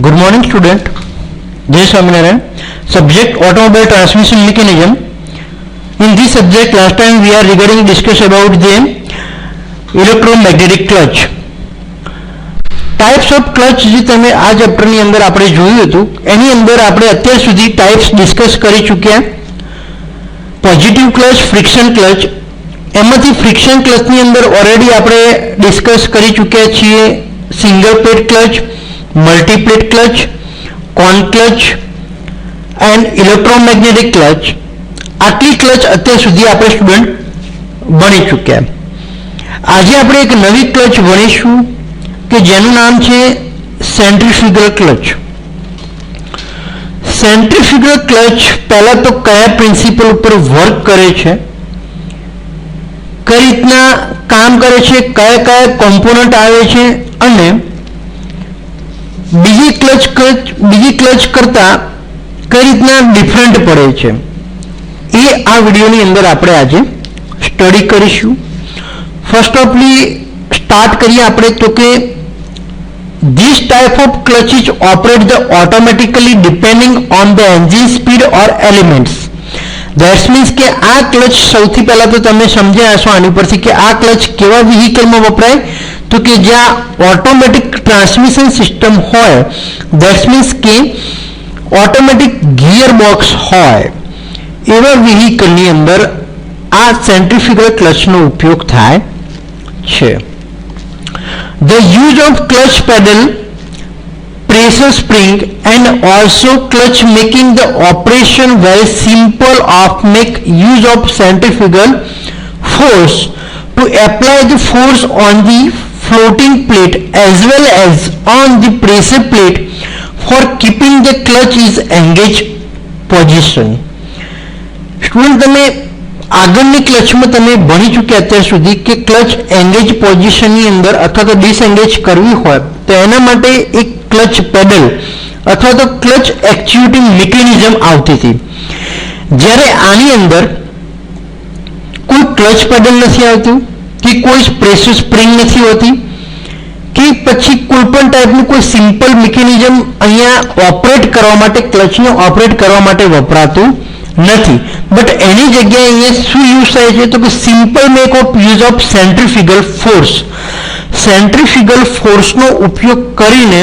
Good morning, student. Jai Swaminarayan. Subject automobile transmission mechanism. In this subject, last time we are regarding discuss about the electromagnetic clutch. Types of clutch જે તમે આ ચેપ્ટરની અંદર આપણે જોયું હતું એની અંદર આપણે અત્યાર સુધી ટાઈપ્સ ડિસ્કસ કરી ચૂક્યા. Positive clutch, friction clutch. એમાંથી ફ્રિક્શન ક્લચની અંદર ઓલરેડી આપણે ડિસ્કસ કરી ચૂક્યા છીએ single plate clutch, multiplate clutch, cone clutch and electromagnetic clutch. આટલી ક્લચ અત્યાર સુધી આપણે સ્ટુડન્ટ ભણી ચૂક્યા. આજે આપણે એક નવી ક્લચ ભણીશું કે જેનું નામ છે સેન્ટ્રીફ્યુગલ ક્લચ. સેન્ટ્રીફ્યુગલ ક્લચ પહેલા તો કયા પ્રિન્સિપલ ઉપર વર્ક કરે છે, કઈ રીતના કામ કરે છે, કયા કયા કોમ્પોનન્ટ આવે છે અને બીજી ક્લચ કરતા કઈ રીતના ડિફરન્ટ પડે છે એ આ વિડીયોની અંદર આપણે આજે સ્ટડી કરીશું. ફર્સ્ટ ઓફલી સ્ટાર્ટ કરીએ આપણે તો કે this type of clutches operate the automatically depending on the engine speed or elements. That means કે આ ક્લચ સૌથી પહેલા તો તમે સમજ્યા હશો આની પરથી કે આ ક્લચ કેવા વ્હીકલમાં વપરાય તો કે જ્યાં ઓટોમેટિક ટ્રાન્સમિશન સિસ્ટમ હોય, that means કે ઓટોમેટિક ગિયર બોક્સ હોય એવા વ્હીકલની અંદર આ સેન્ટ્રીફ્યુગલ ક્લચનો ઉપયોગ થાય છે. The use of clutch pedal, pressure spring and also clutch making the operation very simple of make use of centrifugal force to apply the force on the floating plate as well as on the pressure plate for keeping the clutch is engaged position. Student તમે આગળની ક્લચમાં તમે ભણી ચૂક્યા અત્યાર સુધી કે clutch engage પોઝિશનની અંદર અથવા તો ડિસએંગેજ કરવી હોય તો એના માટે એક ક્લચ પેડલ અથવા તો ક્લચ એક્ચ્યુએટિંગ મિકેનિઝમ આવતી હતી. જ્યારે આની અંદર કોઈ ક્લચ પેડલ નથી આવતું કે કોઈ પ્રેશર સ્પ્રિંગ નથી હોતી કે પછી કોઈ પણ ટાઈપનું કોઈ સિમ્પલ મિકેનિઝમ અહીંયા ઓપરેટ કરવા માટે ક્લચને ઓપરેટ કરવા માટે વપરાતું નથી. બટ એની જગ્યાએ અહીંયા શું યુઝ થાય છે તો કે simple make of use of centrifugal force. Centrifugal ફોર્સનો ઉપયોગ કરીને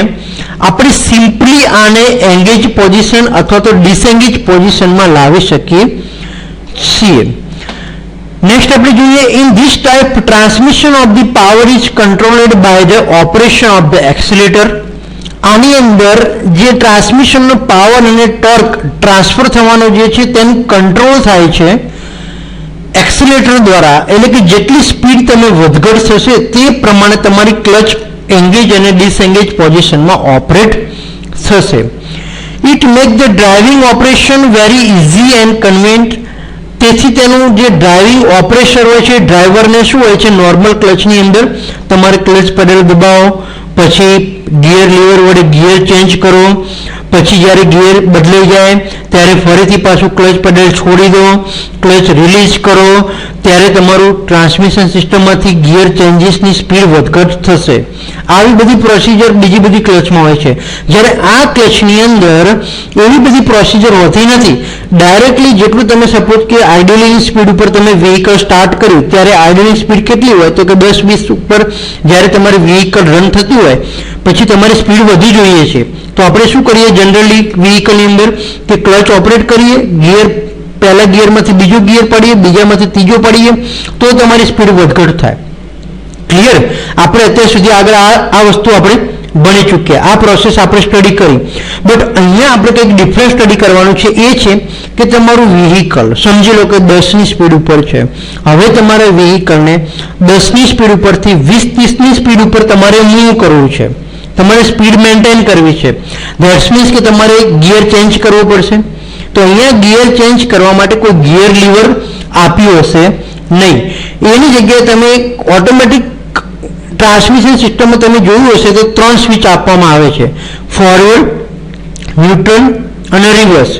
આપણે સિમ્પલી આને એંગેજ પોઝિશન અથવા તો ડિસએંગેજ પોઝિશનમાં લાવી શકીએ છીએ. નેક્સ્ટ આપણે જોઈએ in this type transmission of the power is controlled by the operation of the accelerator. આની અંદર જે ટ્રાન્સમિશનનો પાવર અને ટોર્ક ટ્રાન્સફર થવાનો જે છે તેનું કંટ્રોલ થાય છે એક્સિલેટર દ્વારા. એટલે કે જેટલી સ્પીડ તમે વધઘટ થશે તે પ્રમાણે તમારી ક્લચ એંગેજ અને ડિસએંગેજ પોઝિશનમાં ઓપરેટ થશે. It make the driving operation very easy and convenient. તેથી તેનું જે ડ્રાઇવિંગ ઓપરેશન હોય છે ડ્રાઈવરને શું હોય છે નોર્મલ ક્લચની અંદર તમારે ક્લચ પેડલ દબાવો, પછી ગિયર લીવર વડે ગિયર ચેન્જ કરો, પછી જ્યારે ગિયર બદલાઈ જાય ત્યારે ફરીથી પાછું ક્લચ પેડલ છોડી દો, ક્લચ રિલીઝ કરો ત્યારે તમારું ટ્રાન્સમિશન સિસ્ટમમાંથી ગિયર ચેન્જીસની સ્પીડ વધઘટ થશે. આવી બધી પ્રોસિજર બીજી બધી ક્લચમાં હોય છે. જ્યારે આ ક્લચની અંદર એવી બધી પ્રોસિજર હોતી નથી. ડાયરેક્ટલી જેટલું તમે સપોઝ કે આઈડિયલની સ્પીડ ઉપર તમે વ્હીકલ સ્ટાર્ટ કર્યું ત્યારે આઈડિયલની સ્પીડ કેટલી હોય તો કે 10-20 ઉપર જ્યારે તમારી વ્હીકલ રન થતી હોય પછી તમારી સ્પીડ વધી જોઈએ છે તો આપણે શું કરીએ જનરલી વ્હીકલની અંદર કે ક્લચ ઓપરેટ કરીએ, ગિયર પહેલા ગિયરમાંથી બીજો ગિયર પાડીએ, બીજામાંથી ત્રીજો પાડીએ તો તમારી સ્પીડ વધઘટ થાય. ક્લિયર? આપણે અત્યાર સુધી આગળ આ વસ્તુ આપણે ભણી ચૂક્યા, આ પ્રોસેસ આપણે સ્ટડી કરી. બટ અહીંયા આપણે કંઈક ડિફરન્ટ સ્ટડી કરવાનું છે. એ છે કે તમારું વ્હીકલ સમજી લો કે 10ની સ્પીડ ઉપર છે. હવે તમારે વ્હીકલને 10ની સ્પીડ ઉપરથી 20-30ની સ્પીડ ઉપર તમારે મૂવ કરવું છે, તમારે સ્પીડ મેન્ટેન કરવી છે. ધેટ્સ મીન્સ કે તમારે ગિયર ચેન્જ કરવો પડશે. તો અહીંયા ગિયર ચેન્જ કરવા માટે કોઈ ગિયર લીવર આપ્યું હશે નહીં. એની જગ્યાએ તમે ઓટોમેટિક ટ્રાન્સમિશન સિસ્ટમમાં તમે જોયું હશે તો 3 સ્વિચ આપવામાં આવે છે, ફોરવર્ડ, ન્યુટ્રલ અને રિવર્સ.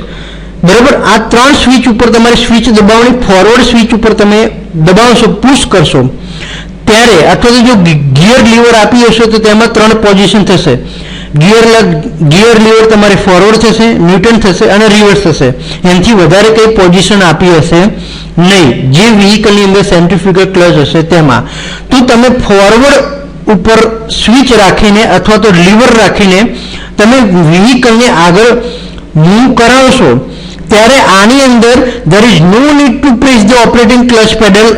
બરાબર? આ 3 સ્વિચ ઉપર તમારે સ્વિચ દબાવવાની. ફોરવર્ડ સ્વિચ ઉપર તમે દબાવશો, પુશ કરશો ત્યારે અથવા તો જો ગિયર લીવર આપી હશે તો તેમાં 3 પોઝિશન થશે. ગિયર લીવર તમારે ફોરવર્ડ થશે, ન્યુટન થશે અને રિવર્સ થશે. એનાથી વધારે કંઈ પોઝિશન આપી હશે નહીં જે વ્હીકલની અંદર સેન્ટ્રીફ્યુગલ ક્લચ હશે તેમાં. તો તમે ફોરવર્ડ ઉપર સ્વિચ રાખીને અથવા તો લીવર રાખીને તમે વ્હીકલને આગળ મૂવ કરાવશો ત્યારે આની અંદર there is no need to press the operating clutch pedal.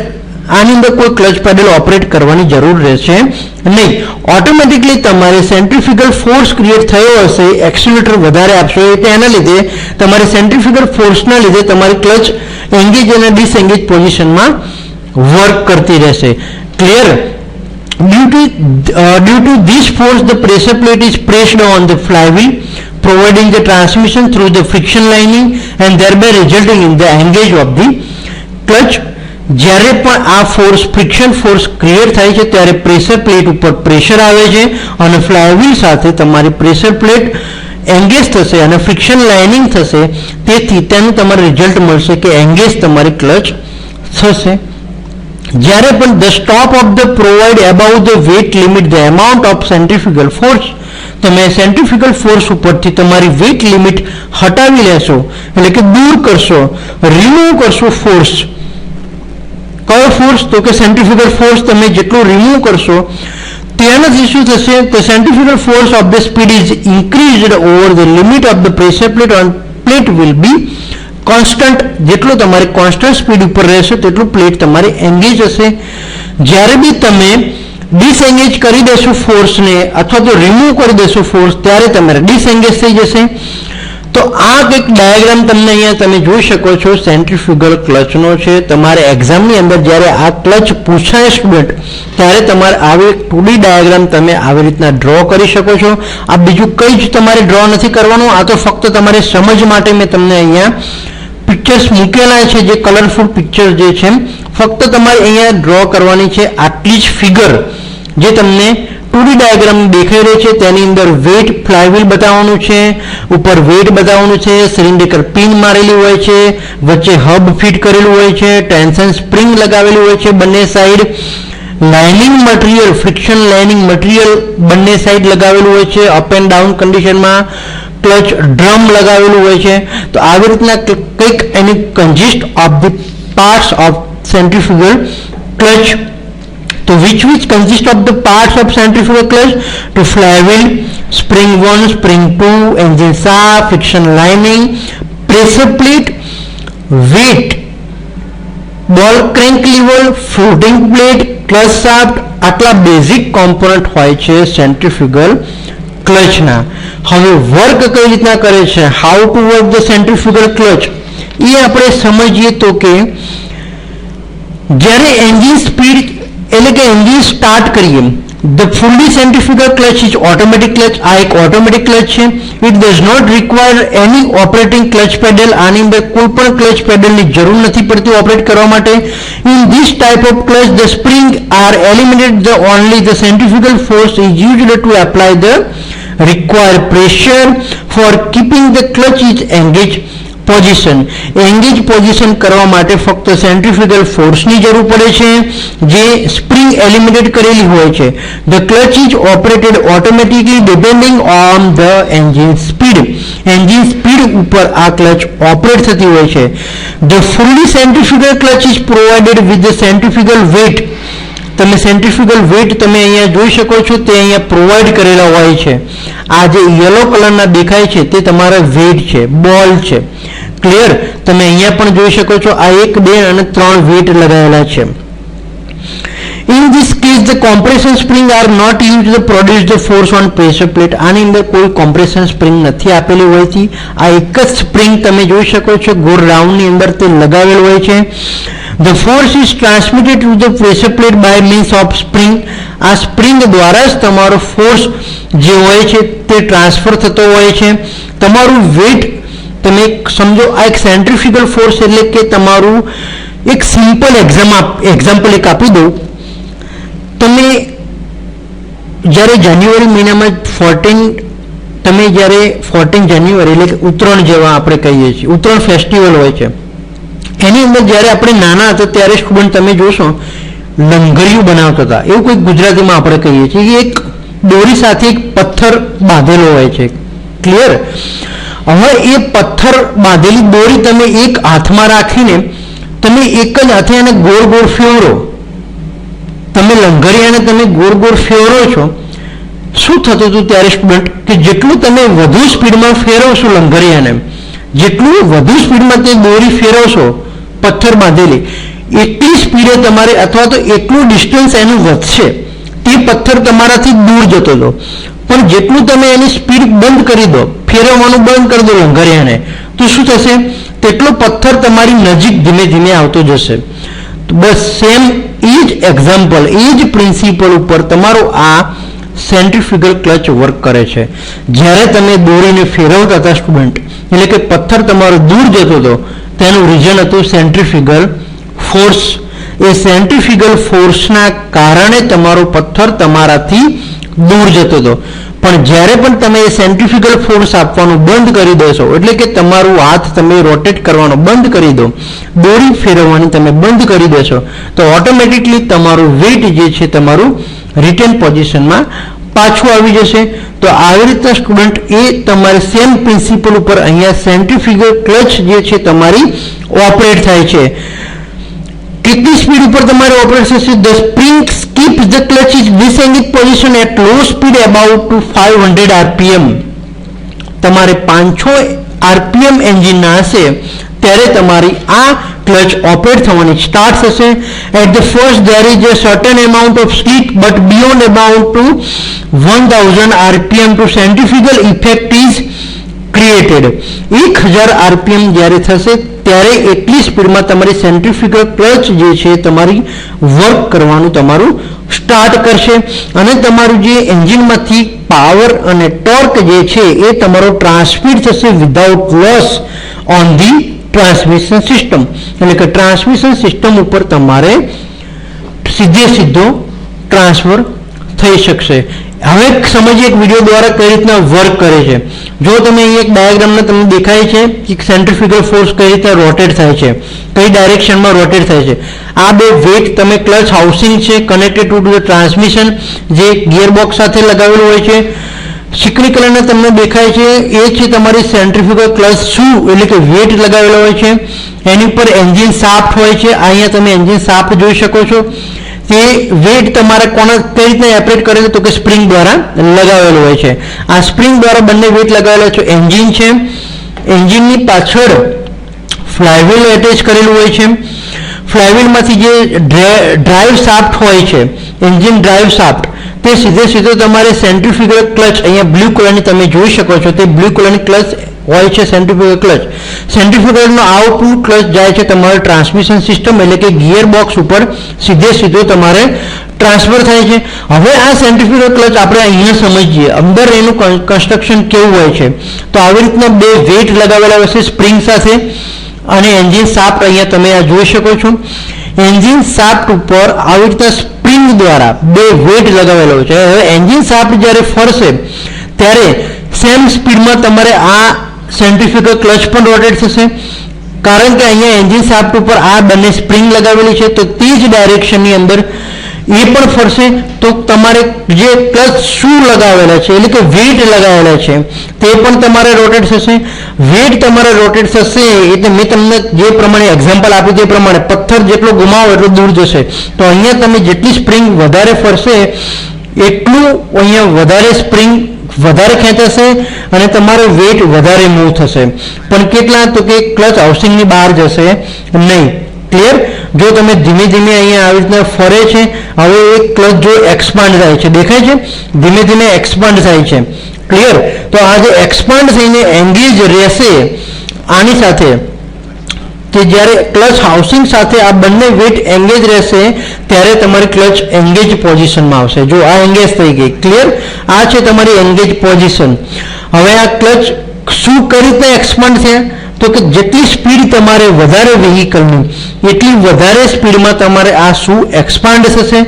આની અંદર કોઈ ક્લચ પેડલ ઓપરેટ કરવાની જરૂર રહેશે નહીં. ઓટોમેટિકલી તમારે સેન્ટ્રીફ્યુગલ ફોર્સ ક્રિએટ થયો હશે, એક્સિલેટર વધારે આપશો એટલે એના લીધે તમારે સેન્ટ્રીફ્યુગલ ફોર્સના લીધે તમારી ક્લચ એંગેજ અને ડિસએંગેજ પોઝિશનમાં વર્ક કરતી રહેશે. Clear? Due to this force, the pressure plate is pressed on the flywheel, providing the transmission through the friction lining and thereby resulting in the engage of the clutch. જ્યારે પણ આ force friction force create થાય છે ત્યારે pressure plate ઉપર pressure આવે છે અને ફ્લાયવ્હીલ સાથે તમારી પ્રેશર પ્લેટ એંગેજ થશે અને ફ્રિક્શન લાઇનિંગ થશે. તેથી તેનું તમારે રિઝલ્ટ મળશે કે એંગેજ તમારી ક્લચ થશે. જ્યારે પણ the stop of the provide above the weight limit the amount of centrifugal force, તમે સેન્ટ્રીફ્યુગલ ફોર્સ ઉપરથી તમારી વેટ લિમિટ હટાવી લેશો એટલે કે દૂર કરશો, રિમૂવ કરશો ફોર્સ. કયો ફોર્સ? તો કે સેન્ટ્રીફ્યુગલ ફોર્સ તમે જેટલું રિમૂવ કરશો તેનાથી શું થશે? તો centrifugal force of the speed is increased over the limit of the pressure plate on plate will be constant. જેટલું તમારે કોન્સ્ટન્ટ સ્પીડ ઉપર રહેશે તેટલું પ્લેટ તમારે એંગેજ હશે. જ્યારે બી તમે ડિસએંગેજ કરી દેશો ફોર્સને અથવા તો રિમૂવ કરી દેશો ફોર્સ ત્યારે તમારે ડિસએંગેજ થઈ જશે. તો આ એક ડાયાગ્રામ તમને અહીંયા તમે જોઈ શકો છો સેન્ટ્રીફ્યુગલ ક્લચનો છે. તમારે એક્ઝામની અંદર જ્યારે આ ક્લચ પૂછાય સ્ટુડન્ટ ત્યારે તમારે આવી એક 2D ડાયાગ્રામ તમે આવી રીતના ડ્રો કરી શકો છો. આ બીજું કંઈ જ તમારે ડ્રો નથી કરવાનું, આ તો ફક્ત તમારે સમજ માટે મેં તમને અહીંયા પિક્ચર્સ મૂકેલા છે, જે કલરફુલ પિક્ચર જે છે ફક્ત તમારે અહીંયા ડ્રો કરવાની છે. આટલી જ ફિગર જે તમને 2D ડાયાગ્રામ દેખાઈ રહી છે તેની અંદર વેટ ફ્લાયવ્હીલ બતાવવાનું છે, ઉપર વેટ બતાવવાનું છે, સિલિન્ડ્રિકલ પિન મારેલી હોય છે, વચ્ચે હબ ફિટ કરેલું હોય છે, ટેન્શન સ્પ્રિંગ લગાવેલું હોય છે બંને side, lining material friction lining material બંને સાઈડ લગાવેલું હોય છે, અપ એન્ડ ડાઉન કન્ડિશનમાં ક્લચ ડ્રમ લગાવેલું હોય છે. તો આવી રીતના કંઈક એની consist of the parts of centrifugal clutch. So which consist of the parts of centrifugal clutch? To flywheel, spring 1, spring 2, engine shaft, friction lining, pressure plate, weight, ball crank lever, floating plate, clutch shaft. આટલા basic component હોય છે centrifugal ક્લચના. હવે work કઈ રીતના કરે છે, how to work the centrifugal clutch, એ આપણે સમજીએ તો કે જ્યારે એન્જિન સ્પીડ એટલે કે એન્જિન સ્ટાર્ટ કરીએ, the fully centrifugal clutch is automatic clutch. આ એક ઓટોમેટિક ક્લચ છે. It does not require any operating clutch pedal. આની અંદર કોઈ પણ ક્લચ પેડલની જરૂર નથી પડતી ઓપરેટ કરવા માટે. In this type of clutch the spring are eliminated, the only the centrifugal force is used to apply the require pressure for keeping the clutch is engaged position. Engage position કરવા માટે ફક્ત centrifugal ફોર્સની જરૂર પડે છે જે spring eliminate કરેલી હોય છે. The clutch is operated automatically depending on the engine speed. Engine speed ઉપર આ ક્લચ ઓપરેટ થતી હોય છે. The fully centrifugal clutch is provided with the centrifugal weight. તમે સેન્ટ્રીફ્યુગલ વેટ તમે અહીંયા જોઈ શકો છો તે અહીંયા પ્રોવાઈડ કરેલા હોય છે. આ જે યલો કલરના દેખાય છે તે તમારા વેટ છે, બોલ છે. ક્લિયર? તમે અહીંયા પણ જોઈ શકો છો આ 1, 2 અને 3 વેટ લગાવેલા છે. In this case the compression spring are not used to produce the force on pressure plate. આની અંદર કોઈ compression spring નથી આપેલી હોય છે. આ એક જ સ્પ્રિંગ તમે જોઈ શકો છો ગોળ રાઉન્ડની અંદર તે લગાવેલું હોય છે. The force is transmitted to the pressure plate by means of spring. આ સ્પ્રિંગ દ્વારા જ તમારો ફોર્સ જે હોય છે તે ટ્રાન્સફર થતો હોય છે. તમારું વેટ તમે સમજો, આ એક સેન્ટ્રીફ્યુગલ ફોર્સ એટલે કે તમારું એક સિમ્પલ એક્ઝામ્પલ એક આપી દઉં. તમે જ્યારે જાન્યુઆરી મહિનામાં 14 જાન્યુઆરી એટલે કે ઉત્તરાયણ જેવા આપણે કહીએ છીએ, ઉત્તરાયણ ફેસ્ટિવલ હોય છે, એની અંદર જ્યારે આપણે નાના હતા ત્યારે સ્ટુડન્ટ તમે જોશો લંગરિયું બનાવતા હતા, એવું કોઈ ગુજરાતીમાં આપણે કહીએ છીએ. એક દોરી સાથે એક પથ્થર બાંધેલો હોય છે. ક્લિયર? હવે એ પથ્થર બાંધેલી દોરી તમે એક હાથમાં રાખીને તમે એક જ હાથે એને ગોળ ગોળ ફેરવો. તમે લંગરિયાને તમે ગોળ ગોળ ફેરવો છો. શું થતું હતું ત્યારે સ્ટુડન્ટ કે જેટલું તમે વધુ સ્પીડમાં ફેરવશો લંગરિયાને, જેટલું વધુ સ્પીડમાં તે દોરી ફેરવશો પથ્થર બાંધેલી, એટલી સ્પીડે તમારે અથવા તો એટલું ડિસ્ટન્સ એનું વધશે. તે પથ્થર તમારાથી દૂર જતો હતો. પણ જેટલું તમે એની સ્પીડ બંધ કરી દો, ફેરવવાનું બંધ કરી દો લંગરિયાને, તો શું થશે? તેટલો પથ્થર તમારી નજીક ધીમે ધીમે આવતો જશે. બસ સેમ એ જ એક્ઝામ્પલ, એ જ પ્રિન્સિપલ ઉપર તમારો આ સેન્ટ્રીફ્યુગલ ક્લચ વર્ક કરે છે. જ્યારે તમે દોરીને ફેરવતા હતા સ્ટુડન્ટ, એટલે કે પથ્થર તમારો દૂર જતો હતો, તેનું રીઝન હતું સેન્ટ્રીફ્યુગલ ફોર્સ. એ સેન્ટ્રીફ્યુગલ ફોર્સના કારણે તમારો પથ્થર તમારાથી દૂર જતો હતો. પણ જ્યારે પણ તમે એ સેન્ટ્રીફ્યુગલ ફોર્સ આપવાનું બંધ કરી દેશો, એટલે કે તમારું હાથ તમે રોટેટ કરવાનો બંધ કરી દો, દોરી ફેરવવાની તમે બંધ કરી દેશો, તો ઓટોમેટિકલી તમારું વેઇટ જે છે તમારું રિટર્ન પોઝિશનમાં પાછું આવી જશે. તો આવી રીતના સ્ટુડન્ટ એ તમારે સેમ પ્રિન્સિપલ ઉપર અહીંયા સેન્ટ્રીફ્યુગલ ક્લચ જે છે તમારી ઓપરેટ થાય છે. કેટલી સ્પીડ ઉપર તમારે ઓપરેટ થશે? The spring keeps the clutch is disengaged position at low speed about to 500 rpm. તમારે 500 rpm એન્જિનના હશે ત્યારે તમારી આ ક્લચ ઓપરેટ થવાની સ્ટાર્ટ થશે. At the first there is a certain amount of slip but beyond about to 1000 rpm to centrifugal effect is created. 1000 rpm જ્યારે થશે ત્યારે એટલી સ્પીડમાં તમારી સેન્ટ્રીફ્યુગલ ક્લચ જે છે તમારી વર્ક કરવાનું તમારું સ્ટાર્ટ કરશે અને તમારું જે એન્જિનમાંથી પાવર અને ટોર્ક જે છે એ તમારો ટ્રાન્સમિટ થશે without loss on the transmission system. એટલે કે ટ્રાન્સમિશન સિસ્ટમ ઉપર તમારે સીધો ટ્રાન્સફર થઈ શકશે. હવે સમજીએ એક વિડીયો દ્વારા કઈ રીતના વર્ક કરે છે. જો તમે અહીં એક ડાયાગ્રામમાં તમને દેખાય છે કે સેન્ટ્રીફ્યુગલ ફોર્સ કઈ રીતે રોટેટ થાય છે, કઈ ડાયરેક્શનમાં રોટેટ થાય છે. આ બે વેટ તમે ક્લચ હાઉસિંગ છે કનેક્ટેડ ટુ ધ ટ્રાન્સમિશન જે ગિયરબોક્સ સાથે લગાવેલું હોય છે. ચીકણી કલરના તમને દેખાય છે એ છે તમારી સેન્ટ્રીફ્યુગલ ક્લચ શૂ, એટલે કે વેટ લગાવેલો હોય છે. એની ઉપર એન્જિન શાફ્ટ હોય છે. અહીંયા તમે એન્જિન શાફ્ટ જોઈ શકો છો. તે વેટ તમારે કોના કઈ રીતના ઓપરેટ કરે છે તો કે સ્પ્રિંગ દ્વારા લગાવેલો હોય છે. આ સ્પ્રિંગ દ્વારા બંને વેટ લગાવેલા છે. એન્જિન છે, એન્જિનની પાછળ ફ્લાયવ્હીલ એટેચ કરેલું હોય છે. ફ્લાયવ્હીલમાંથી જે ડ્રાઈવ શાફ્ટ હોય છે, એન્જિન ડ્રાઈવ શાફ્ટ, તે સીધો તમારે સેન્ટ્રીફ્યુગલ ક્લચ અહીંયા બ્લુ કલરની તમે જોઈ શકો છો. તે બ્લુ કલરની ક્લચ હોય છે સેન્ટ્રીફ્યુગલ ક્લચ. સેન્ટ્રીફ્યુગલનો આઉટપુટ ક્લચ જાય છે તમારે ટ્રાન્સમિશન સિસ્ટમ એટલે કે ગિયર બોક્સ ઉપર સીધો તમારે ટ્રાન્સફર થાય છે. હવે આ સેન્ટ્રીફ્યુગલ ક્લચ આપણે અહીંયા સમજીએ અંદર એનું કન્સ્ટ્રક્શન કેવું હોય છે. તો આવી રીતના બે વેટ લગાવેલા હશે સ્પ્રિંગ સાથે અને એન્જિન શાફ્ટ અહીંયા તમે આ જોઈ શકો છો. એન્જિન શાફ્ટ ઉપર આવી રીતના સ્પ્રિંગ દ્વારા બે વેટ લગાવેલો છે. હવે એન્જિન શાફ્ટ જ્યારે ફરશે ત્યારે સેમ સ્પીડમાં તમારે આ સેન્ટ્રીફ્યુગલ ક્લચ પણ રોટેટ થશે. કારણ કે અહીંયા એન્જિન શાફ્ટ ઉપર આ બંને સ્પ્રિંગ લગાવેલી છે તો તે જ ડાયરેક્શનની અંદર એ પણ ફરશે. તો તમારે જે ક્લચ શું લગાવેલા છે એટલે કે વેટ લગાવેલા છે તે પણ તમારે રોટેટ થશે. વેટ તમારે રોટેટ થશે એટલે મેં તમને જે પ્રમાણે એક્ઝામ્પલ આપ્યું તે પ્રમાણે પથ્થર જેટલો ગુમાવો એટલો દૂર જશે. તો અહીંયા તમે જેટલી સ્પ્રિંગ વધારે ફરશે એટલું અહીંયા વધારે સ્પ્રિંગ વધારે ખેંચાશે અને તમારો વેટ વધારે મૂવ થશે. પણ કેટલા તો કે ક્લચ હાઉસિંગની બહાર જશે નહીં. ક્લિયર? જો તમે ધીમે ધીમે અહીંયા આવી રીતના ફરે છે, હવે એક ક્લચ જો એક્સપાન્ડ થાય છે, દેખાય છે ધીમે ધીમે એક્સપાન્ડ થાય છે. ક્લિયર? તો આ જે એક્સપાન્ડ થઈને એંગેજ રહેશે આની સાથે, કે જ્યારે ક્લચ હાઉસિંગ સાથે આ બંને વેટ એંગેજ રહેશે ત્યારે તમારી ક્લચ એંગેજ પોઝિશનમાં આવશે. જો આ એંગેજ થઈ ગઈ. ક્લિયર? આ છે તમારી એંગેજ પોઝિશન. હવે આ ક્લચ શું કઈ રીતના એક્સપાન્ડ થયા તો કે જેટલી સ્પીડ તમારે વધારે વ્હીકલની એટલી વધારે સ્પીડમાં તમારે આ શું એક્સપાન્ડ થશે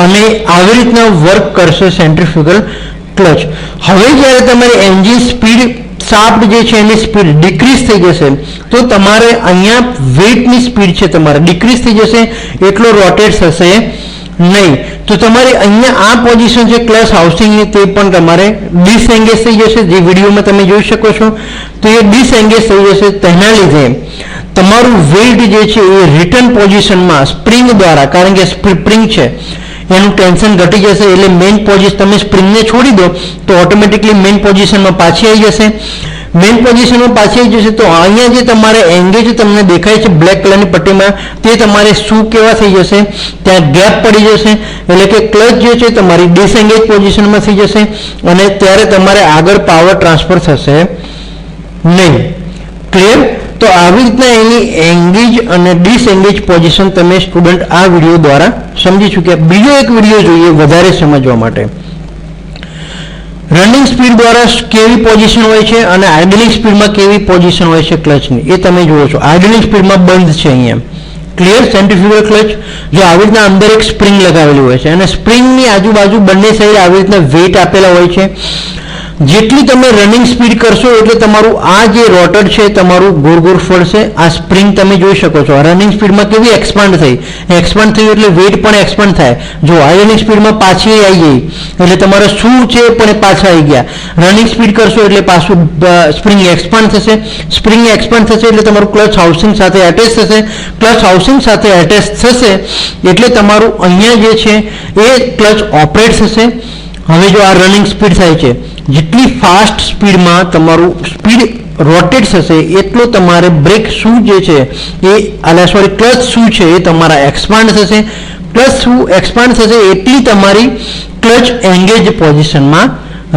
અને આવી રીતના વર્ક કરશે સેન્ટ્રીફ્યુગલ ક્લચ. હવે જ્યારે તમારી એન્જિન સ્પીડ શાફ્ટ જે છે એની સ્પીડ ડિક્રીઝ થઈ જશે તો તમારે અહીંયા વેટની સ્પીડ છે તમારે ડિક્રીઝ થઈ જશે, એટલો રોટેટ થશે નહીં તો તમારે અહીંયા આ પોઝિશન છે ક્લચ હાઉસિંગની તે પણ તમારે ડિસએંગેજ થઈ જશે, જે વિડીયોમાં તમે જોઈ શકો છો. તો એ ડિસએંગેજ થઈ જશે. તેના લીધે તમારું વેઇટ જે છે એ રિટર્ન પોઝિશનમાં સ્પ્રિંગ દ્વારા, કારણ કે સ્પ્રિંગ છે એનું ટેન્શન ઘટી જશે, એટલે મેઇન પોઝિશન તમે સ્પ્રિંગને છોડી દો તો ઓટોમેટિકલી મેઇન પોઝિશનમાં પાછી આવી જશે. મેઇન પોઝિશનમાં પાછી આવી જશે તો અહીંયા જે તમારે એંગેજ તમને દેખાય છે બ્લેક કલરની પટ્ટીમાં તે તમારે શું કેવા થઈ જશે, ત્યાં ગેપ પડી જશે, એટલે કે ક્લચ જે છે તમારી ડિસએંગેજ પોઝિશનમાં થઈ જશે અને ત્યારે તમારે આગળ પાવર ટ્રાન્સફર થશે નહીં. ક્લિયર? તો આવી રીતના એની એંગેજ અને ડિસએંગેજ પોઝિશન તમે સ્ટુડન્ટ આ વિડીયો દ્વારા સમજી ચૂક્યા. બીજો એક વિડીયો જોઈએ વધારે સમજવા માટે. રનિંગ સ્પીડ દ્વારા કેવી પોઝિશન હોય છે અને આઇડલિંગ સ્પીડમાં કેવી પોઝિશન હોય છે ક્લચની, એ તમે જુઓ છો. આઇડલિંગ સ્પીડમાં બંધ છે અહીંયા. ક્લિયર? સેન્ટ્રીફ્યુગલ ક્લચ જો આવી રીતના અંદર એક સ્પ્રિંગ લગાવેલી હોય છે અને સ્પ્રિંગની આજુબાજુ બંને સાઈડ આવી રીતના વેઇટ આપેલા હોય છે. જેટલી તમે રનિંગ સ્પીડ કરશો એટલે તમારું આ જે રોટર છે તમારું ગોળ ગોળ ફરશે. આ સ્પ્રિંગ તમે જોઈ શકો છો. રનિંગ સ્પીડમાં કેવી એક્સપાન્ડ થઈ, એક્સપાન્ડ થયું એટલે વેઇટ પણ એક્સપાન્ડ થાય. જો આઇડલિંગ સ્પીડમાં પાછી આવી ગઈ એટલે તમારા શું છે પણ એ પાછા આવી ગયા. રનિંગ સ્પીડ કરશો એટલે પાછું સ્પ્રિંગ એક્સપાન્ડ થશે. સ્પ્રિંગ એક્સપાન્ડ થશે એટલે તમારું ક્લચ હાઉસિંગ સાથે એટેચ થશે. ક્લચ હાઉસિંગ સાથે એટેચ થશે એટલે તમારું અહીંયા જે છે એ ક્લચ ઓપરેટ થશે. હવે જો આ રનિંગ સ્પીડ થાય છે, જેટલી ફાસ્ટ સ્પીડમાં તમારું સ્પીડ રોટેટ થશે એટલો તમારે બ્રેક શું જે છે એ ક્લચ શું છે એ તમારા એક્સપાન્ડ થશે. ક્લચ શું એક્સપાન્ડ થશે એટલી તમારી ક્લચ એંગેજ પોઝિશનમાં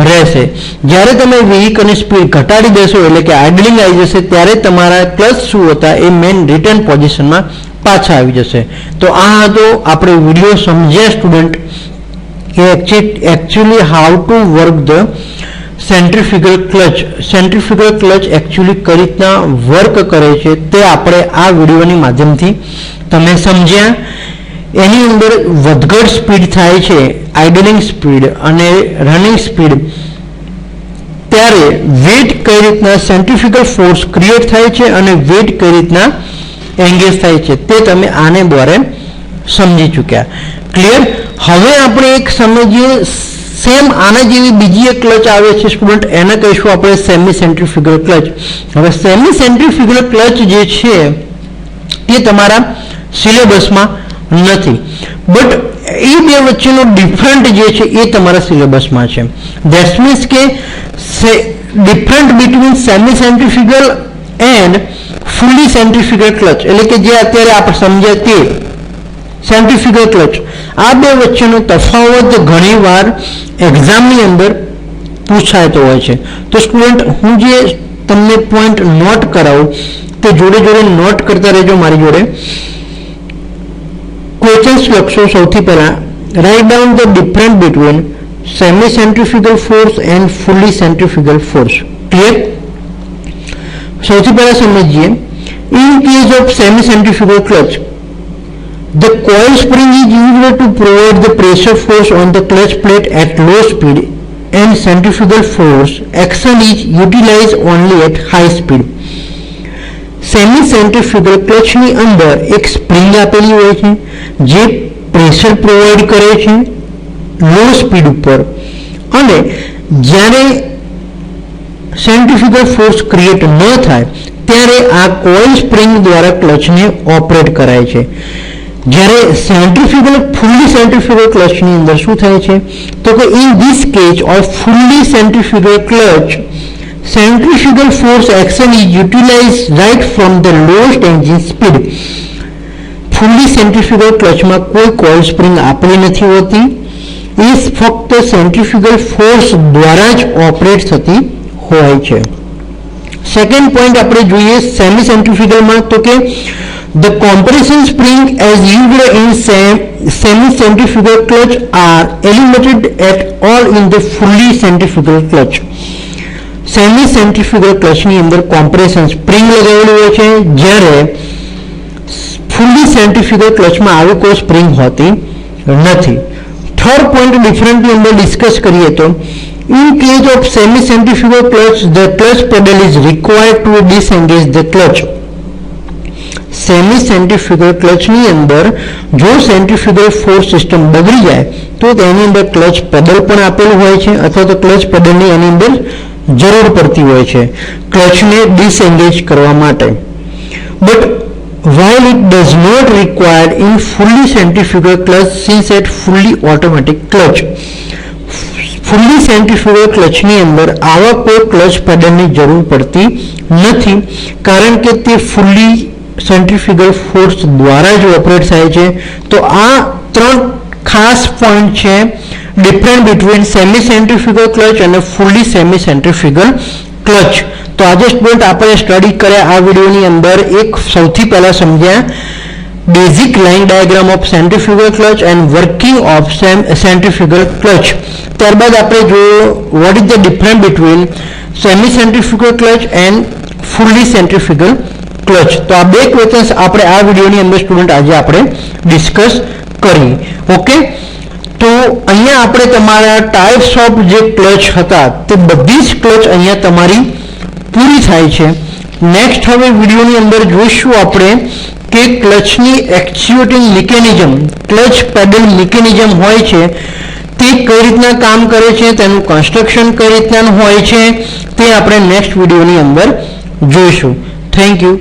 રહેશે. જ્યારે તમે વ્હીકલની સ્પીડ ઘટાડી દેશો એટલે કે આઇડલિંગ આવી જશે ત્યારે તમારા ક્લચ શું હતા એ મેઇન રિટર્ન પોઝિશનમાં પાછા આવી જશે. તો આ હતો આપણે વિડીયો સમજ્યા સ્ટુડન્ટ કે actually how to work the centrifugal clutch. Centrifugal clutch actually કઈ રીતના વર્ક કરે છે તે આપણે આ વિડીયોની માધ્યમથી તમે સમજ્યા. એની અંદર વધઘટ સ્પીડ થાય છે, આઇડલિંગ સ્પીડ અને રનિંગ સ્પીડ, ત્યારે વેટ કઈ રીતના સેન્ટ્રીફ્યુગલ ફોર્સ ક્રિએટ થાય છે અને વેટ કઈ રીતના એંગેજ થાય છે તે તમે આને દ્વારા સમજી ચૂક્યા. ક્લિયર? હવે આપણે એક સમજીએ સેમ આના જેવી બીજી એક ક્લચ આવે છે સ્ટુડન્ટ, એને કહીશું આપણે સેમી સેન્ટ્રીફ્યુગલ ક્લચ. હવે સેમી સેન્ટ્રીફ્યુગલ ક્લચ જે છે એ તમારા સિલેબસમાં નથી, બટ એ બે વચ્ચેનો ડિફરન્ટ જે છે એ તમારા સિલેબસમાં છે. ધેટ્સ મીન્સ કે different between semi centrifugal and fully centrifugal clutch, એટલે કે જે અત્યારે આપણે સમજ્યા તે સેન્ટ્રીફ્યુગલ ક્લચ. આ બે વચ્ચેનો તફાવત ઘણીવાર એક્ઝામની અંદર પૂછાતો હોય છે. તો સ્ટુડન્ટ હું જે તમને પોઈન્ટ નોટ કરાવું તે જોડે જોડે નોટ કરતા રહેજો મારી જોડે. ક્વેશ્ચન્સ લખશો. સૌથી પહેલા write down the difference between semi centrifugal force and fully centrifugal force. Clear? સૌથી પહેલા સમજીએ. In case of semi centrifugal clutch, the coil spring is used to provide the pressure force on the clutch plate at low speed and centrifugal force action is utilized only at high speed. Semi centrifugal ક્લચની અંદર એક spring આપેલી હોય છે જે pressure provide કરે છે લો speed ઉપર, અને જ્યારે સેન્ટ્રીફ્યુગલ ફોર્સ ક્રિએટ ન થાય ત્યારે આ કોઇલ સ્પ્રિંગ દ્વારા ક્લચને ઓપરેટ કરાય છે. જ્યારે ફુલ્લી સેન્ટ્રીફ્યુગલ ક્લચની અંદર શું થાય છે તો કે in this case of fully centrifugal clutch, centrifugal force action is utilized right from the lowest engine speed. Fully centrifugal ક્લચમાં કોઈ કોઇલ સ્પ્રિંગ આપેલી નથી હોતી, એ ફક્ત સેન્ટ્રીફ્યુગલ ફોર્સ દ્વારા જ ઓપરેટ થતી હોય છે. સેકન્ડ પોઈન્ટ આપણે જોઈએ સેમી સેન્ટ્રીફ્યુગલમાં, તો કે the compression spring as used in semi-centrifugal clutch are eliminated at all in the fully centrifugal clutch. Semi centrifugal ક્લચની અંદર કોમ્પ્રેશન સ્પ્રિંગ લગાવેલી હોય છે, જ્યારે ફુલ્લી સેન્ટ્રીફ્યુગલ ક્લચમાં આવી કોઈ સ્પ્રિંગ હોતી નથી. થર્ડ પોઈન્ટ ડિફરન્ટની અંદર ડિસ્કસ કરીએ તો in case of semi centrifugal clutch, the clutch pedal is required to disengage the clutch. Semi centrifugal ક્લચની અંદર જો સેન્ટ્રીફ્યુગલ ફોર્સ સિસ્ટમ બગડી જાય તો તેની અંદર ક્લચ પેડલ પણ આપેલું હોય છે અથવા તો ક્લચ પેડલની એની અંદર જરૂર પડતી હોય છે ક્લચને ડિસએંગેજ કરવા માટે. But while it does not require in fully centrifugal clutch since at fully automatic clutch, fully centrifugal ક્લચની અંદર આવા કોઈ ક્લચ પેડલની જરૂર પડતી નથી કારણ કે તે ફૂલી સેન્ટ્રીફ્યુગલ ફોર્સ દ્વારા જ ઓપરેટ થાય છે. તો આ ત્રણ ખાસ પોઈન્ટ છે different between semi centrifugal clutch અને ફૂલી સેમી સેન્ટ્રીફ્યુગલ ક્લચ. તો આજે સ્ટુડન્ટ આપણે સ્ટડી કર્યા આ વિડીયોની અંદર એક સૌથી પહેલા સમજ્યા basic line diagram of centrifugal clutch and working of centrifugal clutch. ત્યારબાદ આપણે જોયું what is the difference between semi centrifugal clutch and ફૂલી સેન્ટ્રીફ્યુગલ ક્લચ. તો આ બે ક્વેશ્ચન્સ આપણે આ વિડીયોની અંદર સ્ટુડન્ટ આજે આપણે ડિસ્કસ કરી. ઓકે, તો અહીંયા આપણે તમારા ટાઈપ્સ ઓફ જે ક્લચ હતા તે બધી જ ક્લચ અહીંયા તમારી પૂરી થાય છે. નેક્સ્ટ હવે વિડીયોની અંદર જોઈશું આપણે કે ક્લચની એક્ચ્યુએટિંગ મિકેનિઝમ, ક્લચ પેડલ મિકેનિઝમ હોય છે તે કઈ રીતના કામ કરે છે, તેનું કન્સ્ટ્રક્શન કઈ રીતના હોય છે તે આપણે નેક્સ્ટ વિડીયોની અંદર જોઈશું. Thank you.